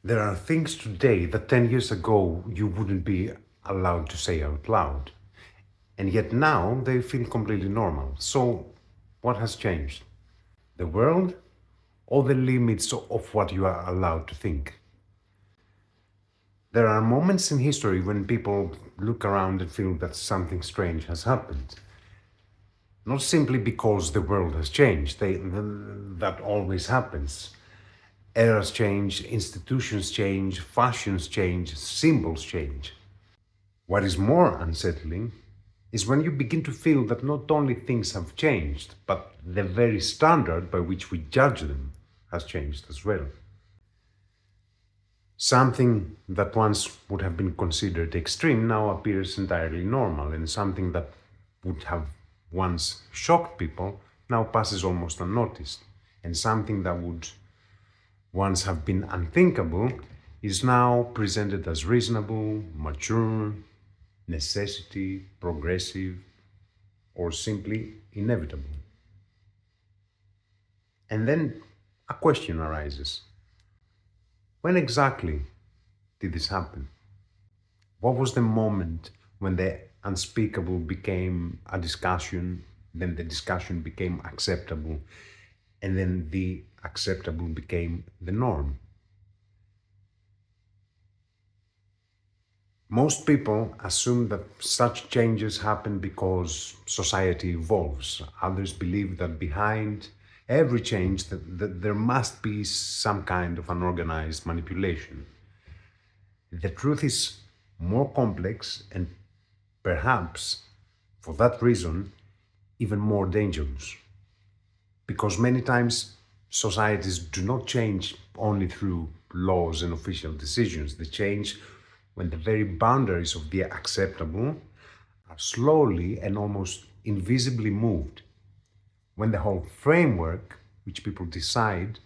There are things today that 10 years ago you wouldn't be allowed to say out loud. And yet now they feel completely normal. So, what has changed? The world or the limits of what you are allowed to think? There are moments in history when people look around and feel that something strange has happened. Not simply because the world has changed, that always happens. Eras change, institutions change, fashions change, symbols change. What is more unsettling is when you begin to feel that not only things have changed, but the very standard by which we judge them has changed as well. Something that once would have been considered extreme now appears entirely normal, and something that would have once shocked people now passes almost unnoticed. And something that would once have been unthinkable is now presented as reasonable, mature, necessity, progressive, or simply inevitable. And then a question arises. When exactly did this happen? What was the moment when the unspeakable became a discussion, then the discussion became acceptable, and then the acceptable became the norm? Most people assume that such changes happen because society evolves. Others believe that behind every change that there must be some kind of unorganized manipulation. The truth is more complex and perhaps for that reason even more dangerous. Because many times societies do not change only through laws and official decisions. They change when the very boundaries of the acceptable are slowly and almost invisibly moved. When the whole framework, which people decide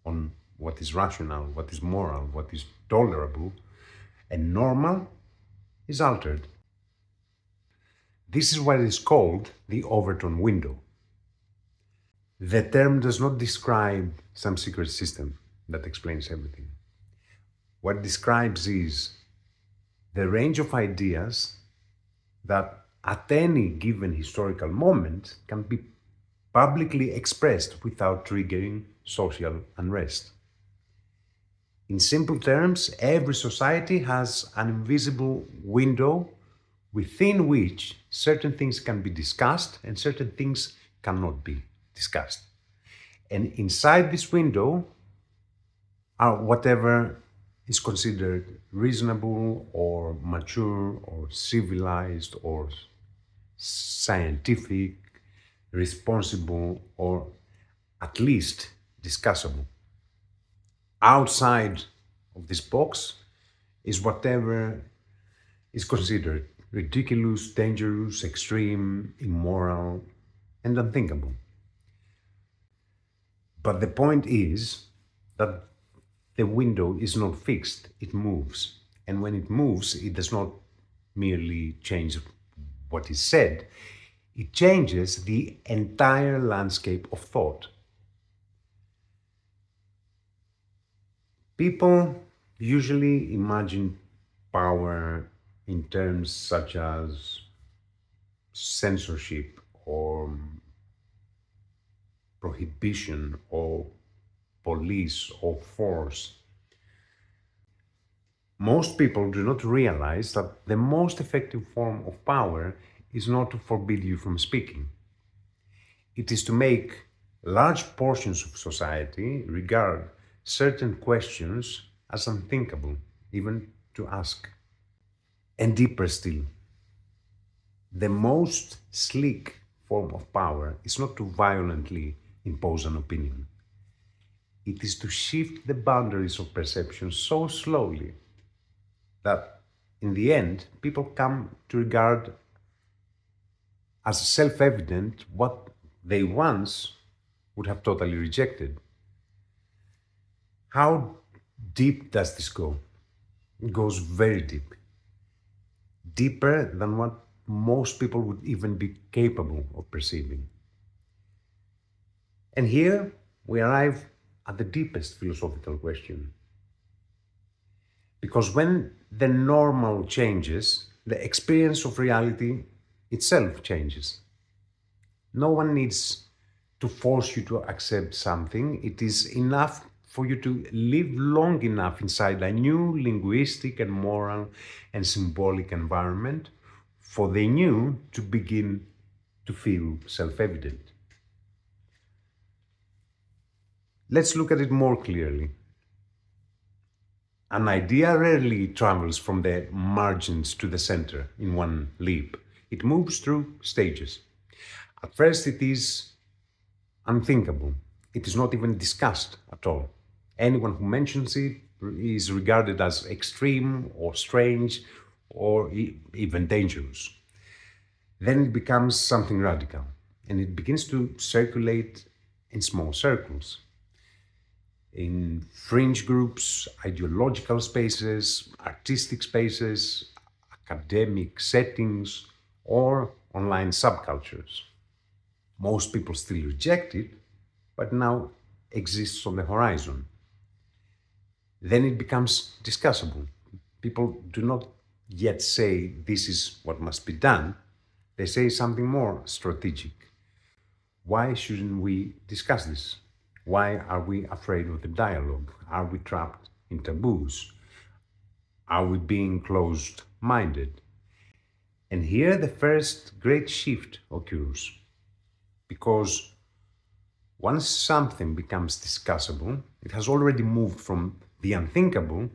on what is rational, what is moral, what is tolerable, and normal, is altered. This is what is called the Overton Window. The term does not describe some secret system that explains everything. What it describes is the range of ideas that at any given historical moment can be publicly expressed without triggering social unrest. In simple terms, every society has an invisible window within which certain things can be discussed and certain things cannot be discussed. And inside this window are whatever is considered reasonable or mature or civilized or scientific, responsible, or at least discussable. Outside of this box is whatever is considered ridiculous, dangerous, extreme, immoral, and unthinkable. But the point is that the window is not fixed, it moves. And when it moves, it does not merely change what is said, it changes the entire landscape of thought. People usually imagine power in terms such as censorship or prohibition or police or force. Most people do not realize that the most effective form of power is not to forbid you from speaking. It is to make large portions of society regard certain questions as unthinkable, even to ask. And deeper still, the most sleek form of power is not to violently impose an opinion. It is to shift the boundaries of perception so slowly that in the end, people come to regard as self evident what they once would have totally rejected. How deep does this go? It goes very deep, deeper than what most people would even be capable of perceiving. And here we arrive at the deepest philosophical question. Because when the normal changes, the experience of reality itself changes. No one needs to force you to accept something. It is enough for you to live long enough inside a new linguistic and moral and symbolic environment for the new to begin to feel self evident. Let's look at it more clearly. An idea rarely travels from the margins to the center in one leap. It moves through stages. At first, it is unthinkable. It is not even discussed at all. Anyone who mentions it is regarded as extreme or strange or even dangerous. Then it becomes something radical and it begins to circulate in small circles, in fringe groups, ideological spaces, artistic spaces, academic settings, or online subcultures. Most people still reject it, but now exists on the horizon. Then it becomes discussable. People do not yet say this is what must be done, they say something more strategic. Why shouldn't we discuss this? Why are we afraid of the dialogue? Are we trapped in taboos? Are we being closed minded? And here the first great shift occurs because once something becomes discussable, it has already moved from the unthinkable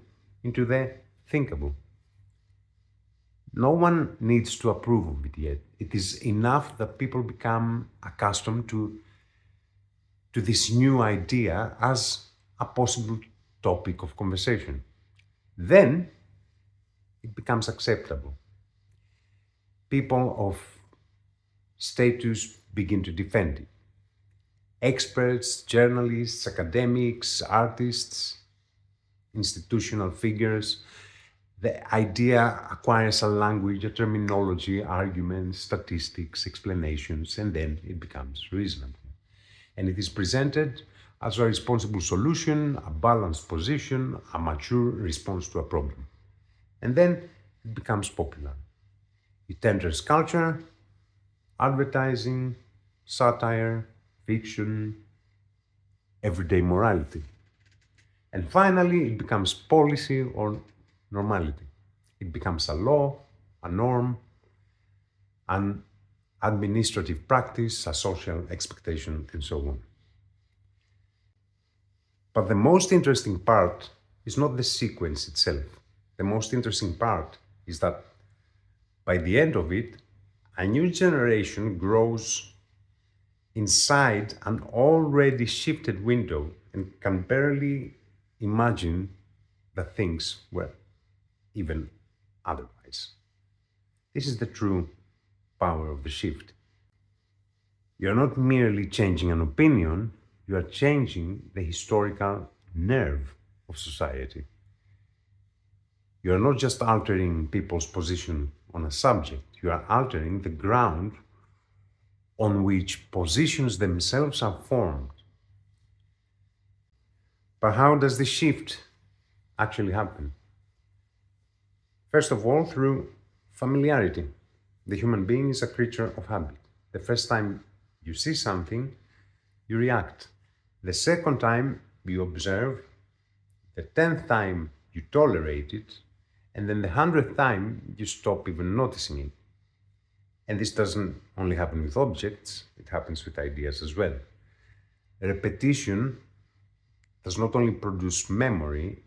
into the thinkable. No one needs to approve of it yet. It is enough that people become accustomed to this new idea as a possible topic of conversation. Then it becomes acceptable. People of status begin to defend it. Experts, journalists, academics, artists, institutional figures. The idea acquires a language, a terminology, arguments, statistics, explanations, and then it becomes reasonable. And it is presented as a responsible solution, a balanced position, a mature response to a problem. And then it becomes popular. It enters culture, advertising, satire, fiction, everyday morality. And finally, it becomes policy or normality. It becomes a law, a norm, an administrative practice, a social expectation, and so on. But the most interesting part is not the sequence itself. The most interesting part is that by the end of it, a new generation grows inside an already shifted window and can barely imagine that things were even otherwise. This is the true power of the shift. You're not merely changing an opinion, you are changing the historical nerve of society. You are not just altering people's position on a subject, you are altering the ground on which positions themselves are formed. But how does this shift actually happen? First of all, through familiarity. The human being is a creature of habit. The first time you see something, you react. The second time you observe. The 10th time you tolerate it. And then the 100th time you stop even noticing it. And this doesn't only happen with objects, it happens with ideas as well. Repetition does not only produce memory,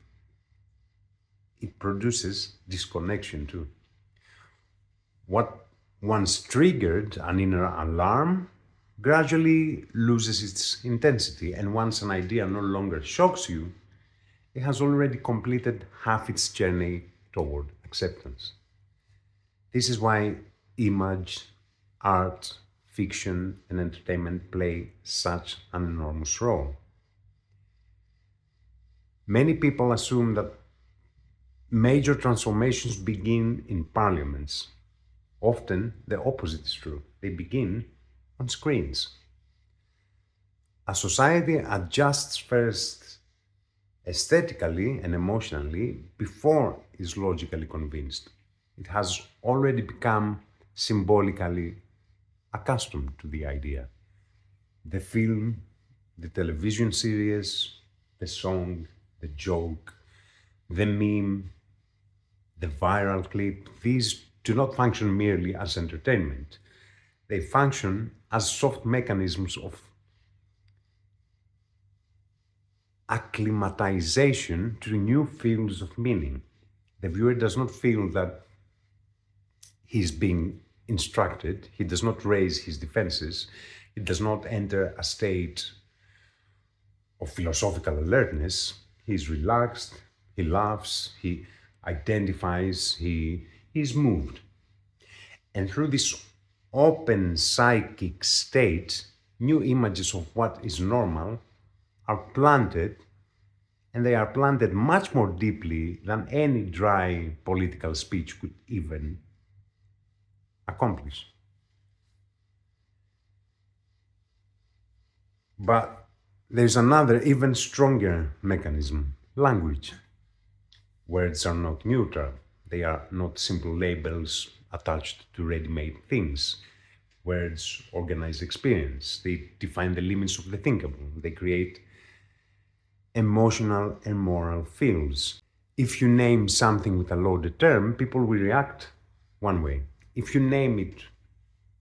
it produces disconnection too. What once triggered an inner alarm gradually loses its intensity, and once an idea no longer shocks you, it has already completed half its journey toward acceptance. This is why image, art, fiction, and entertainment play such an enormous role. Many people assume that major transformations begin in parliaments. Often the opposite is true. They begin on screens. A society adjusts first aesthetically and emotionally before it's logically convinced. It has already become symbolically accustomed to the idea. The film, the television series, the song, the joke, the meme, the viral clip, these do not function merely as entertainment. They function as soft mechanisms of acclimatization to new fields of meaning. The viewer does not feel that he's being instructed, he does not raise his defenses, he does not enter a state of philosophical alertness. He's relaxed, he laughs, he identifies, he's moved. And through this open psychic state, new images of what is normal are planted, and they are planted much more deeply than any dry political speech could even accomplish. But there's another, even stronger mechanism: language. Words are not neutral, they are not simple labels attached to ready made things. Words organize experience, they define the limits of the thinkable, they create emotional and moral fields. If you name something with a loaded term, people will react one way. If you name it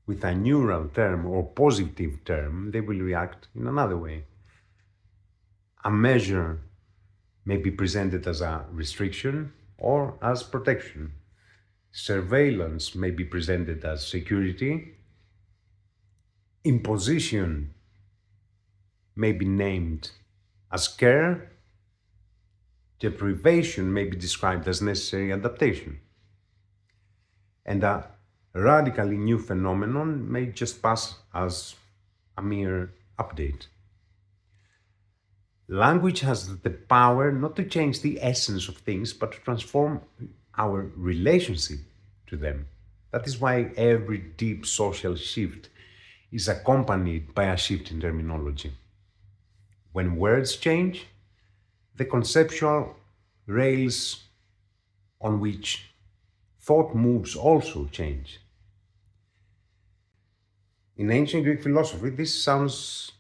with a neutral term or positive term, they will react in another way. A measure may be presented as a restriction or as protection. Surveillance may be presented as security. Imposition may be named as care. Deprivation may be described as necessary adaptation. And a radically new phenomenon may just pass as a mere update. Language has the power not to change the essence of things, but to transform our relationship to them. That is why every deep social shift is accompanied by a shift in terminology. When words change, the conceptual rails on which thought moves also change. In ancient Greek philosophy, this sounds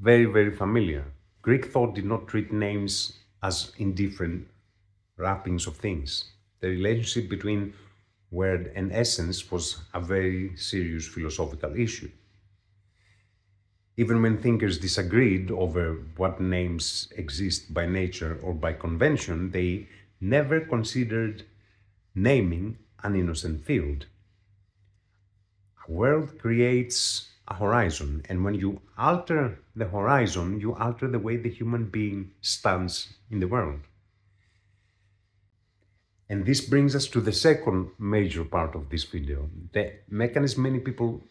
very, very familiar. Greek thought did not treat names as indifferent wrappings of things. The relationship between word and essence was a very serious philosophical issue. Even when thinkers disagreed over what names exist by nature or by convention, they never considered naming an innocent field. A world creates a horizon, and when you alter the horizon, you alter the way the human being stands in the world. And this brings us to the second major part of this video, the mechanism many people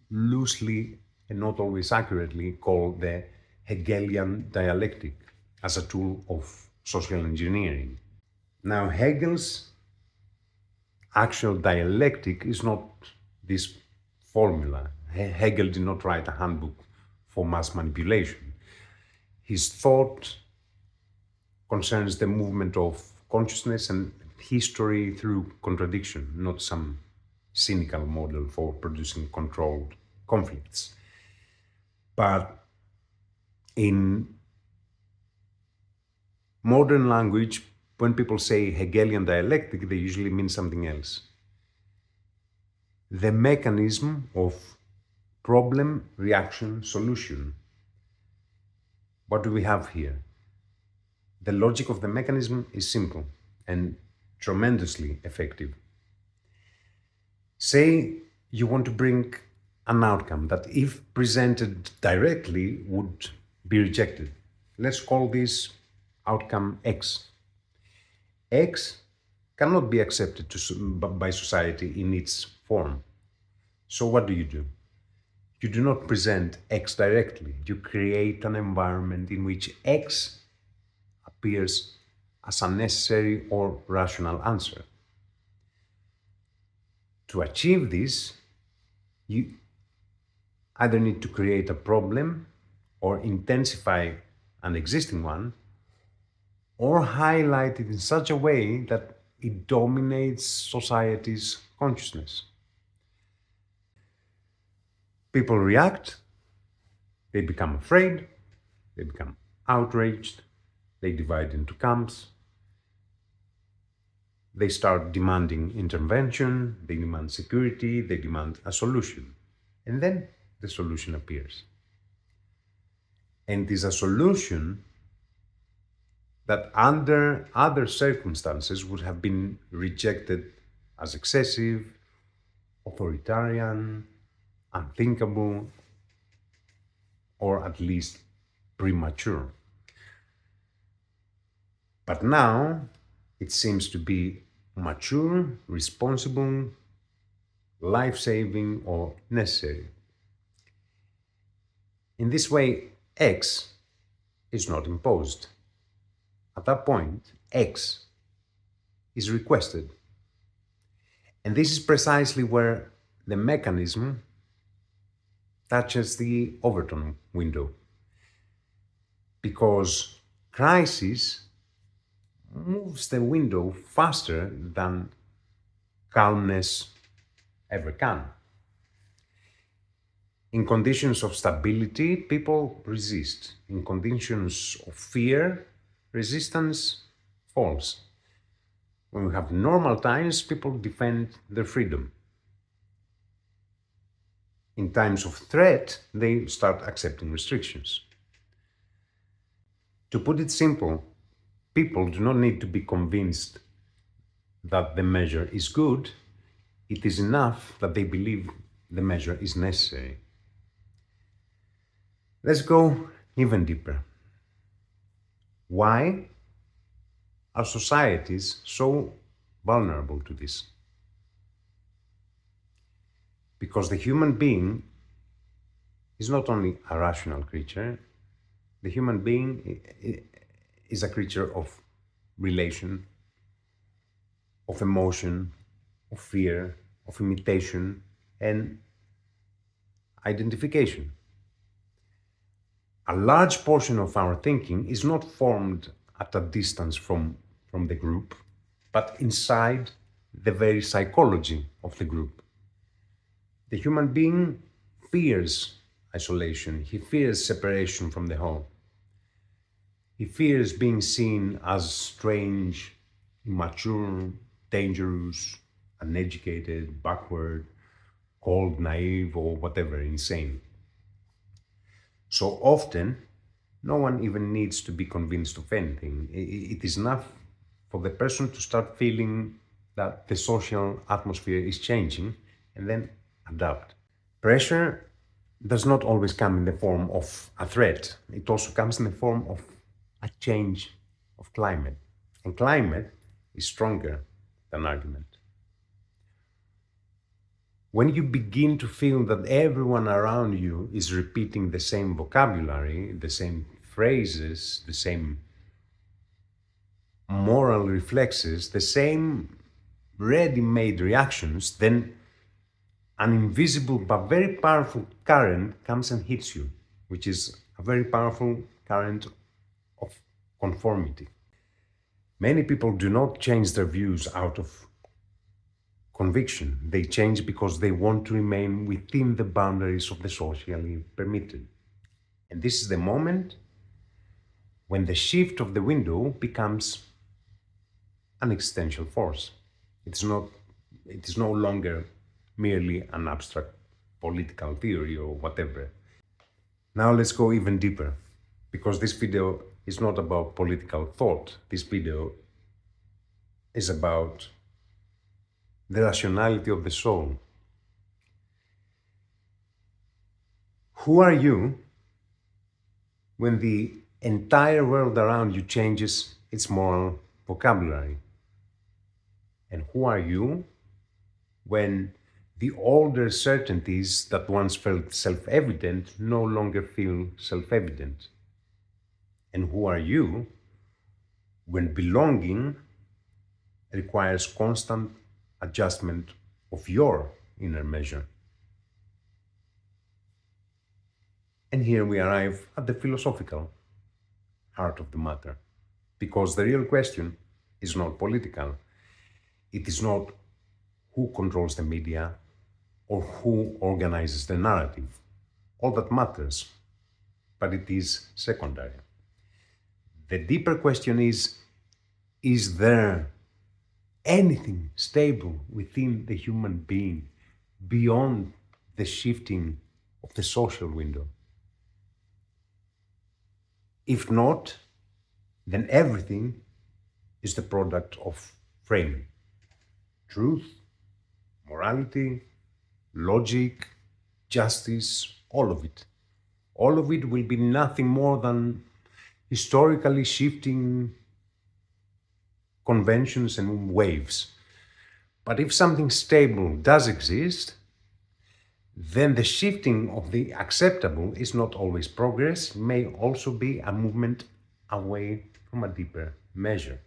loosely and not always accurately call the Hegelian dialectic as a tool of social engineering. Now, Hegel's actual dialectic is not this formula. Hegel did not write a handbook for mass manipulation. His thought concerns the movement of consciousness and history through contradiction, not some cynical model for producing controlled conflicts. But in modern language, when people say Hegelian dialectic, they usually mean something else. The mechanism of problem, reaction, solution. What do we have here? The logic of the mechanism is simple and tremendously effective. Say you want to bring an outcome that, if presented directly, would be rejected. Let's call this outcome X. X cannot be accepted by society in its form. So what do? You do not present X directly. You create an environment in which X appears as a necessary or rational answer. To achieve this, you either need to create a problem or intensify an existing one, or highlighted in such a way that it dominates society's consciousness. People react, they become afraid, they become outraged, they divide into camps, they start demanding intervention, they demand security, they demand a solution. And then the solution appears. And it is a solution that under other circumstances would have been rejected as excessive, authoritarian, unthinkable, or at least premature. But now it seems to be mature, responsible, life saving, or necessary. In this way, X is not imposed. At that point, X is requested. And this is precisely where the mechanism touches the Overton window. Because crisis moves the window faster than calmness ever can. In conditions of stability, people resist. In conditions of fear, resistance falls. When we have normal times, people defend their freedom. In times of threat, they start accepting restrictions. To put it simple, people do not need to be convinced that the measure is good. It is enough that they believe the measure is necessary. Let's go even deeper. Why are societies so vulnerable to this? Because the human being is not only a rational creature, the human being is a creature of relation, of emotion, of fear, of imitation, and identification. A large portion of our thinking is not formed at a distance from the group, but inside the very psychology of the group. The human being fears isolation, he fears separation from the whole. He fears being seen as strange, immature, dangerous, uneducated, backward, cold, naive, or whatever, insane. So often, no one even needs to be convinced of anything. It is enough for the person to start feeling that the social atmosphere is changing and then adapt. Pressure does not always come in the form of a threat, it also comes in the form of a change of climate. And climate is stronger than argument. When you begin to feel that everyone around you is repeating the same vocabulary, the same phrases, the same moral reflexes, the same ready made reactions, then an invisible but very powerful current comes and hits you, which is a very powerful current of conformity. Many people do not change their views out of conviction. They change because they want to remain within the boundaries of the socially permitted. And this is the moment when the shift of the window becomes an existential force. It's not, it is no longer merely an abstract political theory or whatever. Now let's go even deeper, because this video is not about political thought. This video is about the rationality of the soul. Who are you when the entire world around you changes its moral vocabulary? And who are you when the older certainties that once felt self evident no longer feel self evident? And who are you when belonging requires constant adjustment of your inner measure? And here we arrive at the philosophical heart of the matter. Because the real question is not political. It is not who controls the media or who organizes the narrative. All that matters, but it is secondary. The deeper question is there anything stable within the human being beyond the shifting of the social window? If not, then everything is the product of framing. Truth, morality, logic, justice, all of it. All of it will be nothing more than historically shifting conventions and waves. But if something stable does exist, then the shifting of the acceptable is not always progress, may also be a movement away from a deeper measure.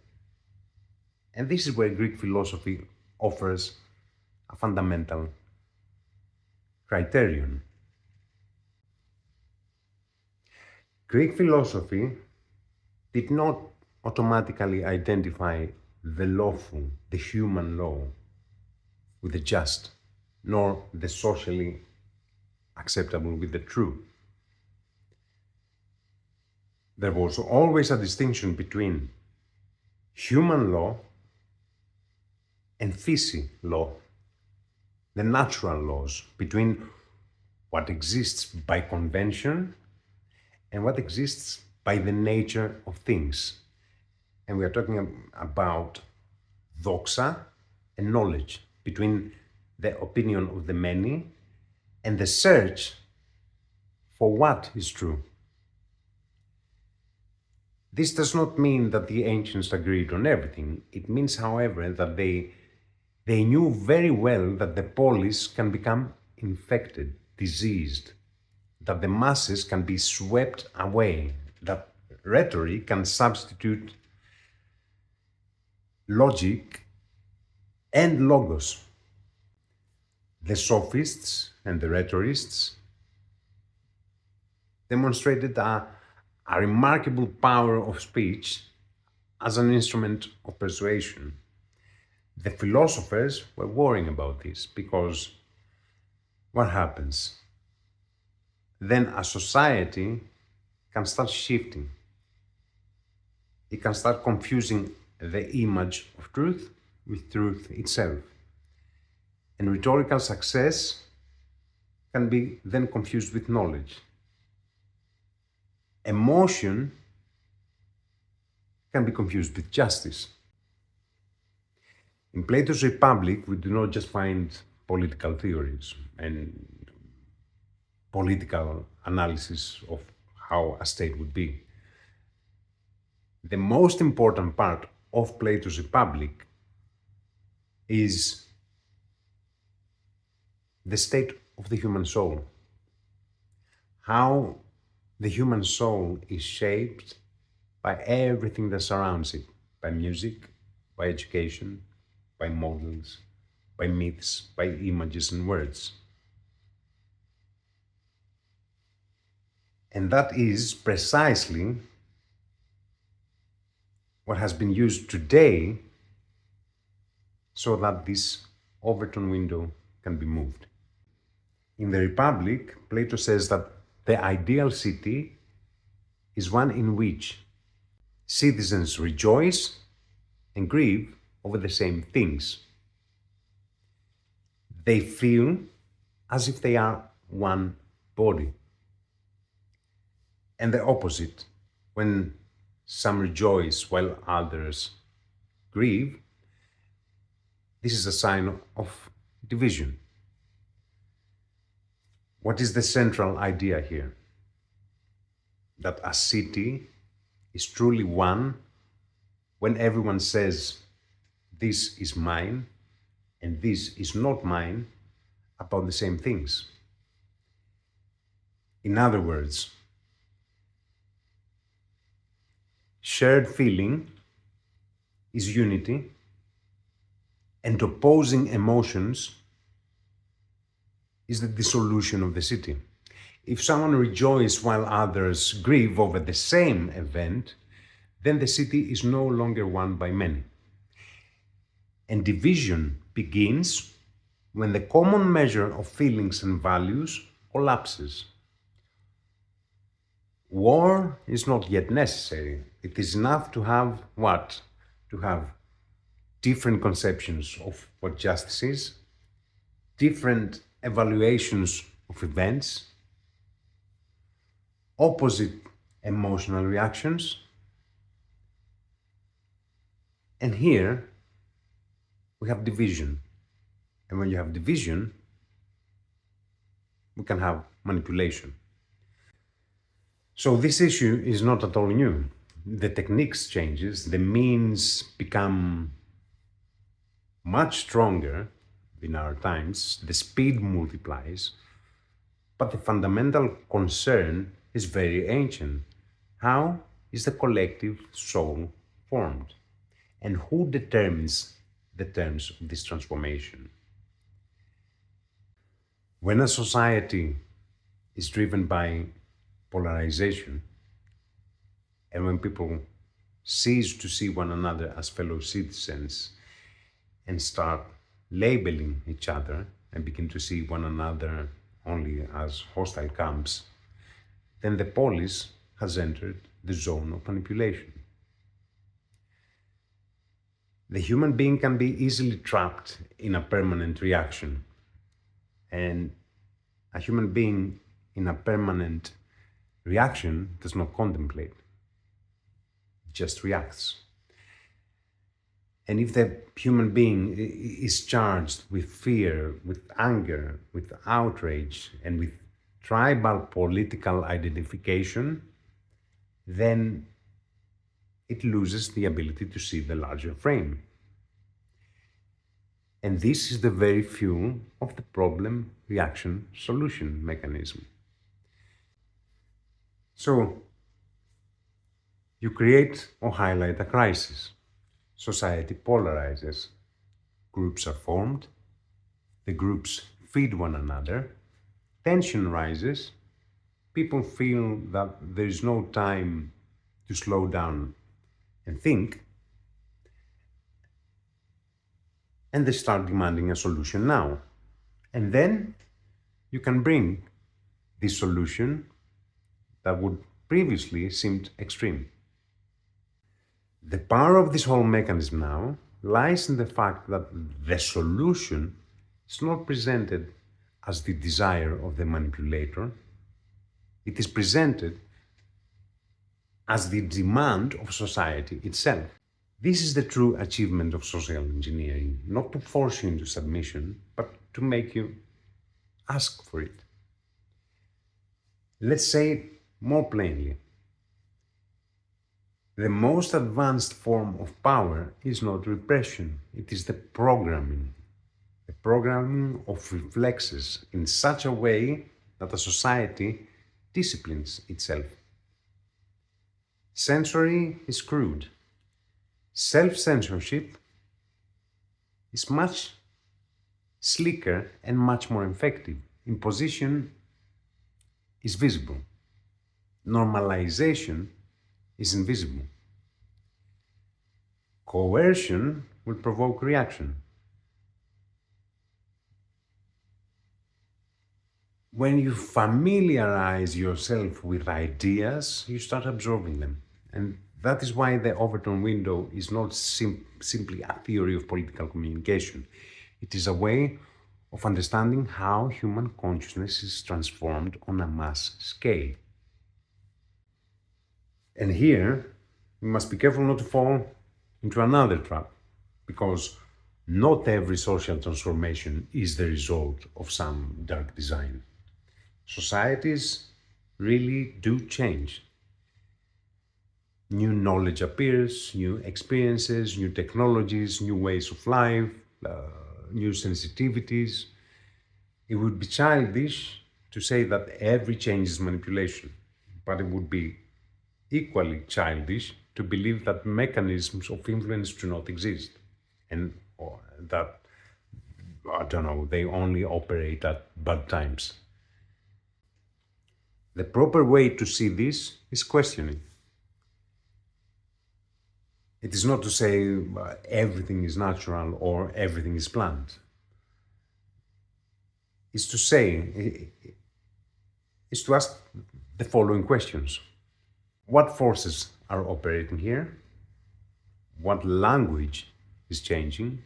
And this is where Greek philosophy offers a fundamental criterion. Greek philosophy did not automatically identify the lawful, the human law, with the just, nor the socially acceptable with the true. There was always a distinction between human law and physi law, the natural laws, between what exists by convention and what exists by the nature of things. And we are talking about doxa and knowledge, between the opinion of the many and the search for what is true. This does not mean that the ancients agreed on everything. It means, however, that they knew very well that the polis can become infected, diseased, that the masses can be swept away, that rhetoric can substitute logic and logos. The sophists and the rhetorists demonstrated a remarkable power of speech as an instrument of persuasion. The philosophers were worrying about this because what happens? Then a society can start shifting. It can start confusing the image of truth with truth itself. And rhetorical success can be then confused with knowledge. Emotion can be confused with justice. In Plato's Republic, we do not just find political theories and political analysis of how a state would be. The most important part of Plato's Republic is the state of the human soul. How the human soul is shaped by everything that surrounds it, by music, by education, by models, by myths, by images and words. And that is precisely what has been used today so that this Overton window can be moved. In the Republic, Plato says that the ideal city is one in which citizens rejoice and grieve over the same things. They feel as if they are one body. And the opposite, when some rejoice while others grieve, this is a sign of division. What is the central idea here? That a city is truly one when everyone says, this is mine and this is not mine, about the same things. In other words, shared feeling is unity, and opposing emotions is the dissolution of the city. If someone rejoices while others grieve over the same event, then the city is no longer won by many. And division begins when the common measure of feelings and values collapses. War is not yet necessary. It is enough to have what? To have different conceptions of what justice is, different evaluations of events, opposite emotional reactions. And here we have division. And when you have division, we can have manipulation. So this issue is not at all new. The techniques changes, the means become much stronger in our times, the speed multiplies, but the fundamental concern is very ancient. How is the collective soul formed? And who determines the terms of this transformation? When a society is driven by polarization, and when people cease to see one another as fellow citizens and start labeling each other and begin to see one another only as hostile camps, then the polis has entered the zone of manipulation. The human being can be easily trapped in a permanent reaction, and a human being in a permanent reaction does not contemplate, it just reacts. And if the human being is charged with fear, with anger, with outrage, and with tribal political identification, then it loses the ability to see the larger frame. And this is the very fuel of the problem reaction solution mechanism. So, you create or highlight a crisis. Society polarizes. Groups are formed. The groups feed one another. Tension rises. People feel that there is no time to slow down and think, and they start demanding a solution now. And then you can bring this solution that would previously seemed extreme. The power of this whole mechanism now lies in the fact that the solution is not presented as the desire of the manipulator, it is presented as the demand of society itself. This is the true achievement of social engineering, not to force you into submission, but to make you ask for it. Let's say it more plainly. The most advanced form of power is not repression, it is the programming. The programming of reflexes in such a way that a society disciplines itself. Sensory is crude. Self-censorship is much slicker and much more effective. Imposition is visible. Normalization is invisible. Coercion will provoke reaction. When you familiarize yourself with ideas, you start absorbing them. And that is why the Overton window is not simply a theory of political communication. It is a way of understanding how human consciousness is transformed on a mass scale. And here, we must be careful not to fall into another trap, because not every social transformation is the result of some dark design. Societies really do change. New knowledge appears, new experiences, new technologies, new ways of life, new sensitivities. It would be childish to say that every change is manipulation, but it would be equally childish to believe that mechanisms of influence do not exist and or that, I don't know, they only operate at bad times. The proper way to see this is questioning. It is not to say everything is natural or everything is planned. It's to say, it's to ask the following questions. What forces are operating here? What language is changing?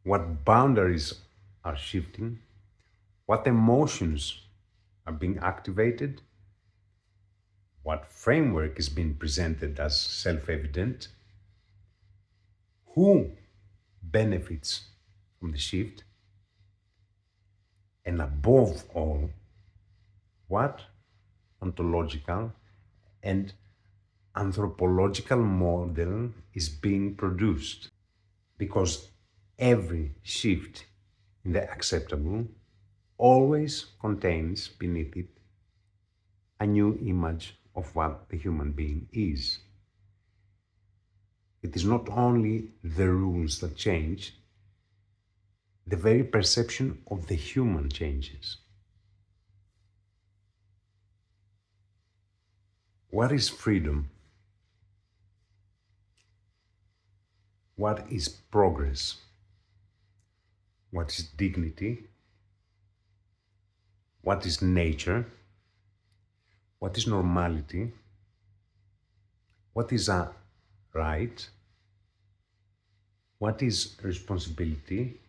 What boundaries are shifting? What emotions are being activated? What framework is being presented as self evident? Who benefits from the shift? And above all, what ontological and anthropological model is being produced? Because every shift in the acceptable always contains beneath it a new image of what the human being is. It is not only the rules that change, the very perception of the human changes. What is freedom? What is progress? What is dignity? What is nature? What is normality? What is a right? What is responsibility?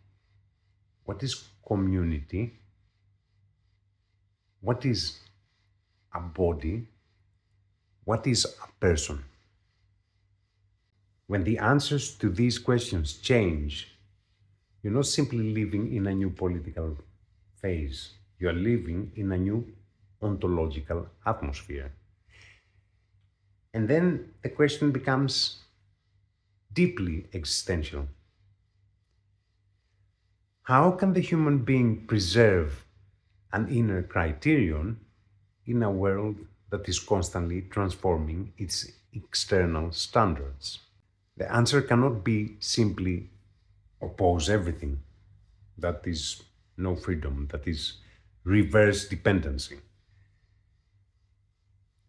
What is community? What is a body? What is a person? When the answers to these questions change, you're not simply living in a new political phase, you are living in a new ontological atmosphere. And then the question becomes deeply existential. How can the human being preserve an inner criterion in a world that is constantly transforming its external standards? The answer cannot be simply oppose everything. That is no freedom, that is reverse dependency.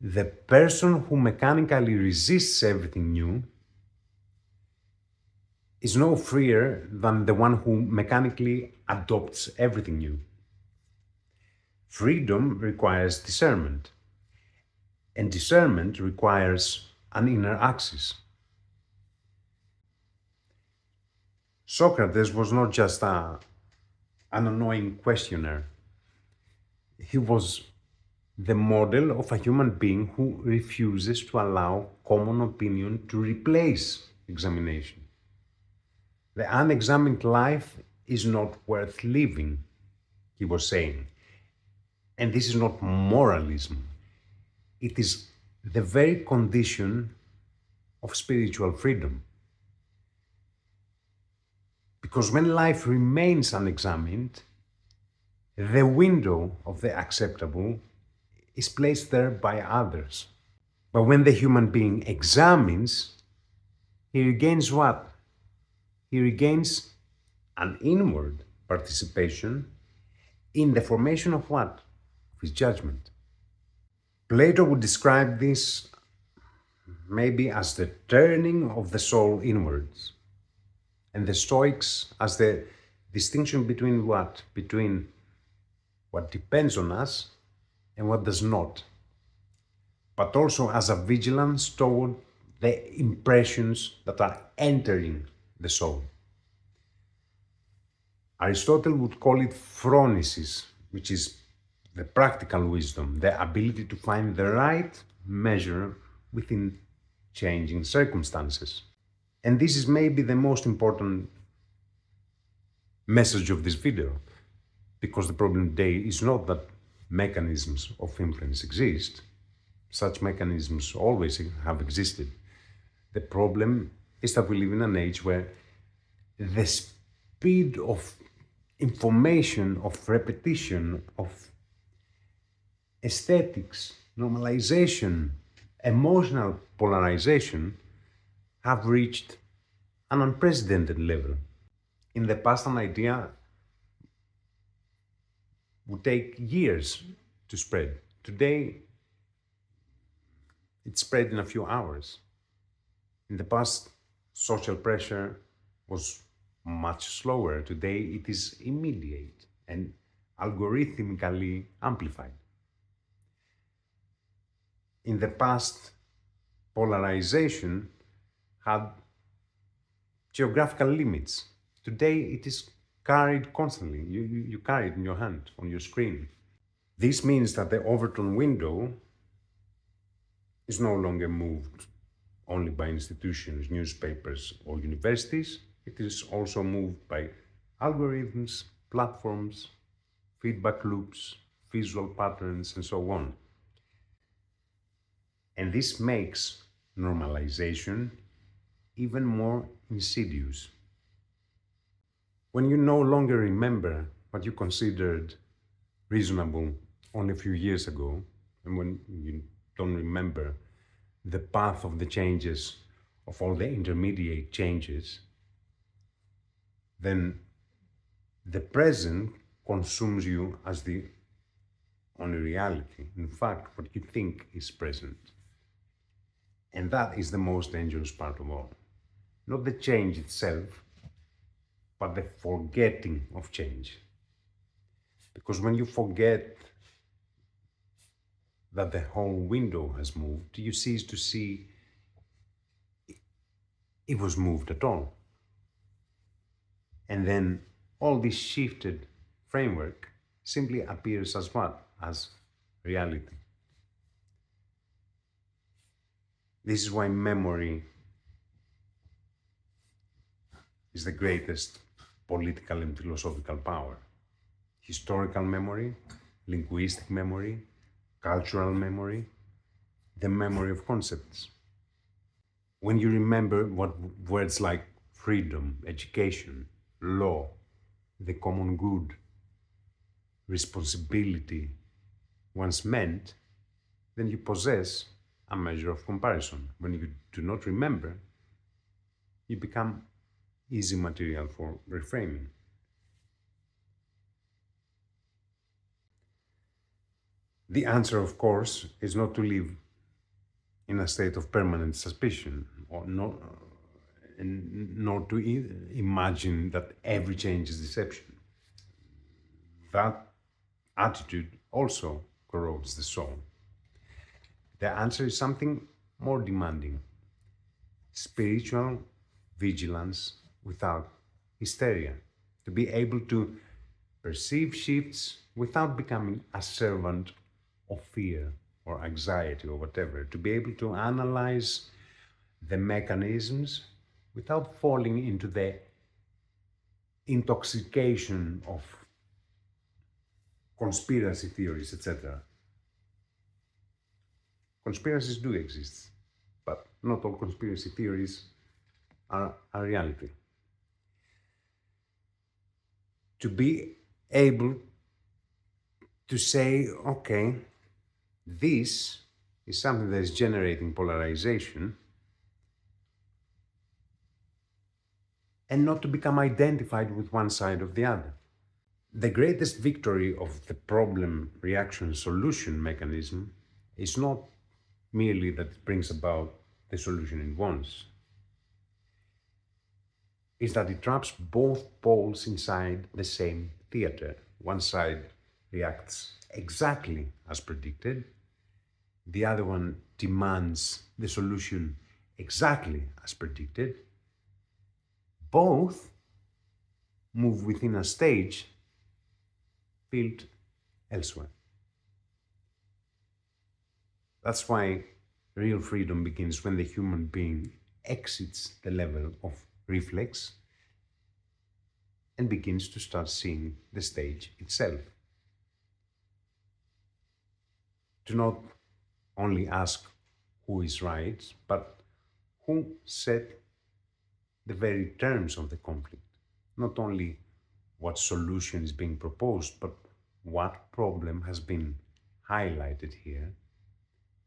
The person who mechanically resists everything new is no freer than the one who mechanically adopts everything new. Freedom requires discernment, and discernment requires an inner axis. Socrates was not just an annoying questioner, he was the model of a human being who refuses to allow common opinion to replace examination. The unexamined life is not worth living, he was saying. And this is not moralism, it is the very condition of spiritual freedom. Because when life remains unexamined, the window of the acceptable is placed there by others. But when the human being examines, he regains what? He regains an inward participation in the formation of what? Of his judgment. Plato would describe this maybe as the turning of the soul inwards, and the Stoics as the distinction between what? Between what depends on us and what does not, but also as a vigilance toward the impressions that are entering the soul. Aristotle would call it phronesis, which is the practical wisdom, the ability to find the right measure within changing circumstances. And this is maybe the most important message of this video, because the problem today is not that mechanisms of influence exist. Such mechanisms always have existed. The problem is that we live in an age where the speed of information, of repetition, of aesthetics, normalization, emotional polarization have reached an unprecedented level. In the past, an idea would take years to spread. Today, it's spread in a few hours. In the past, social pressure was much slower. Today, it is immediate and algorithmically amplified. In the past, polarization had geographical limits. Today, it is carried constantly. You carry it in your hand, on your screen. This means that the Overton window is no longer moved only by institutions, newspapers, or universities. It is also moved by algorithms, platforms, feedback loops, visual patterns, and so on. And this makes normalization even more insidious. When you no longer remember what you considered reasonable only a few years ago, and when you don't remember the path of the changes, of all the intermediate changes, then the present consumes you as the only reality. In fact, what you think is present. And that is the most dangerous part of all. Not the change itself, but the forgetting of change. Because when you forget that the whole window has moved, you cease to see it was moved at all. And then all this shifted framework simply appears as what? As reality. This is why memory is the greatest political and philosophical power. Historical memory, linguistic memory, cultural memory, the memory of concepts. When you remember what words like freedom, education, law, the common good, responsibility once meant, then you possess a measure of comparison. When you do not remember, you become easy material for reframing. The answer, of course, is not to live in a state of permanent suspicion or not, and nor to imagine that every change is deception. That attitude also corrodes the soul. The answer is something more demanding: spiritual vigilance without hysteria, to be able to perceive shifts without becoming a servant of fear or anxiety or whatever, to be able to analyze the mechanisms without falling into the intoxication of conspiracy theories, etc. Conspiracies do exist, but not all conspiracy theories are a reality. To be able to say, okay, this is something that is generating polarization, and not to become identified with one side or the other. The greatest victory of the problem reaction solution mechanism is not merely that it brings about the solution it wants, is that it traps both poles inside the same theater. One side reacts exactly as predicted, the other one demands the solution exactly as predicted. Both move within a stage built elsewhere. That's why real freedom begins when the human being exits the level of reflex and begins to start seeing the stage itself. To not only ask who is right, but who set the very terms of the conflict. Not only what solution is being proposed, but what problem has been highlighted here,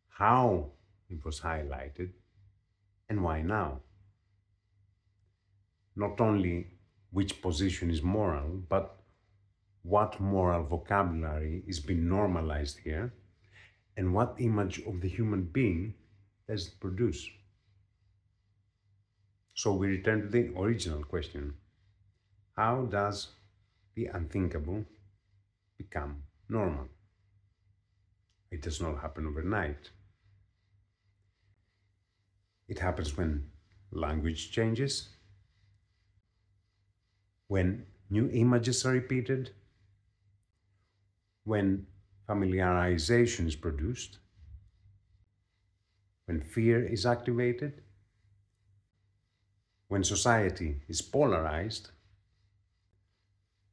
how it was highlighted, and why now. Not only which position is moral, but what moral vocabulary is being normalized here, and what image of the human being does it produce. So we return to the original question: how does the unthinkable become normal? It does not happen overnight. It happens when language changes, when new images are repeated, when familiarization is produced, when fear is activated, when society is polarized,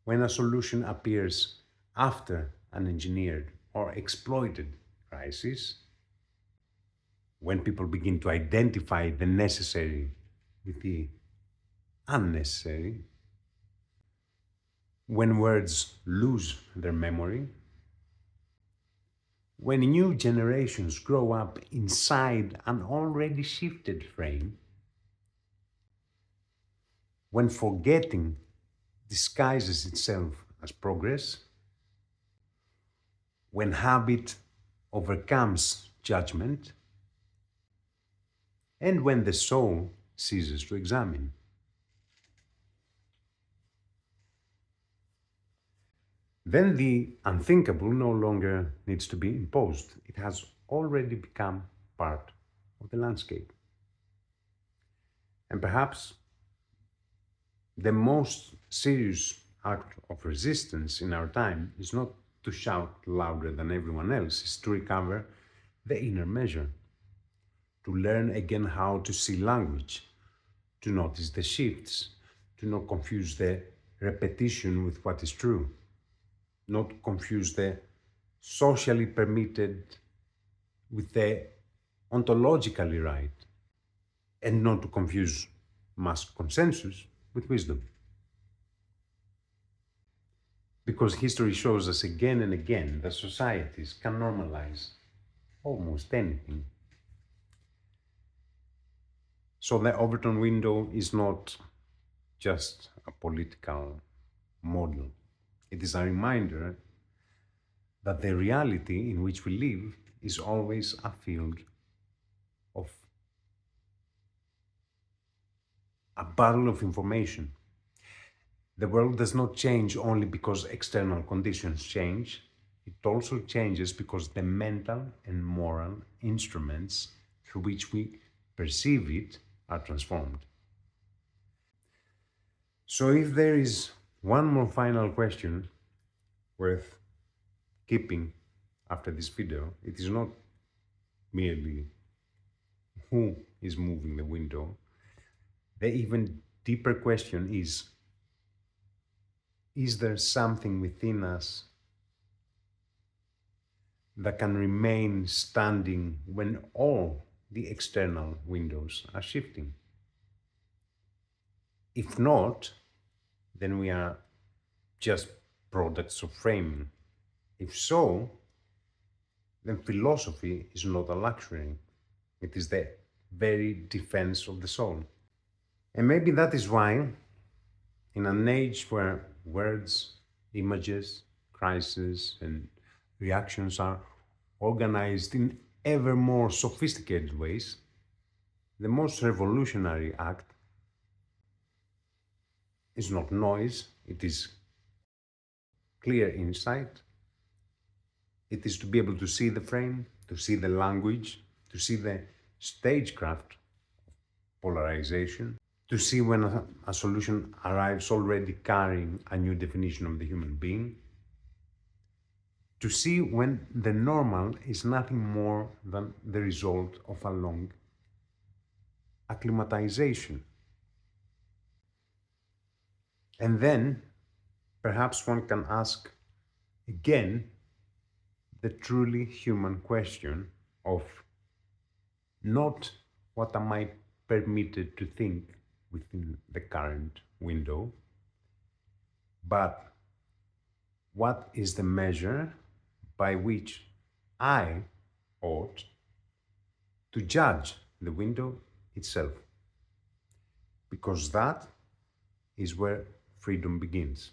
when a solution appears after an engineered or exploited crisis, when people begin to identify the necessary with the unnecessary, when words lose their memory, when new generations grow up inside an already shifted frame, when forgetting disguises itself as progress, when habit overcomes judgment, and when the soul ceases to examine. Then the unthinkable no longer needs to be imposed. It has already become part of the landscape. And perhaps the most serious act of resistance in our time is not to shout louder than everyone else, it's to recover the inner measure, to learn again how to see language, to notice the shifts, to not confuse the repetition with what is true, not confuse the socially permitted with the ontologically right, and not to confuse mass consensus with wisdom. Because history shows us again and again that societies can normalize almost anything. So the Overton window is not just a political model, it is a reminder that the reality in which we live is always a field of a battle of information. The world does not change only because external conditions change. It also changes because the mental and moral instruments through which we perceive it are transformed. So, if there is one more final question worth keeping after this video, it is not merely who is moving the window. The even deeper question is there something within us that can remain standing when all the external windows are shifting? If not, then we are just products of framing. If so, then philosophy is not a luxury, it is the very defense of the soul. And maybe that is why, in an age where words, images, crises, and reactions are organized in ever more sophisticated ways, the most revolutionary act is not noise, it is clear insight. It is to be able to see the frame, to see the language, to see the stagecraft polarization, to see when a solution arrives already carrying a new definition of the human being, to see when the normal is nothing more than the result of a long acclimatization. And then perhaps one can ask again the truly human question of not what am I permitted to think within the current window, but what is the measure by which I ought to judge the window itself? Because that is where freedom begins.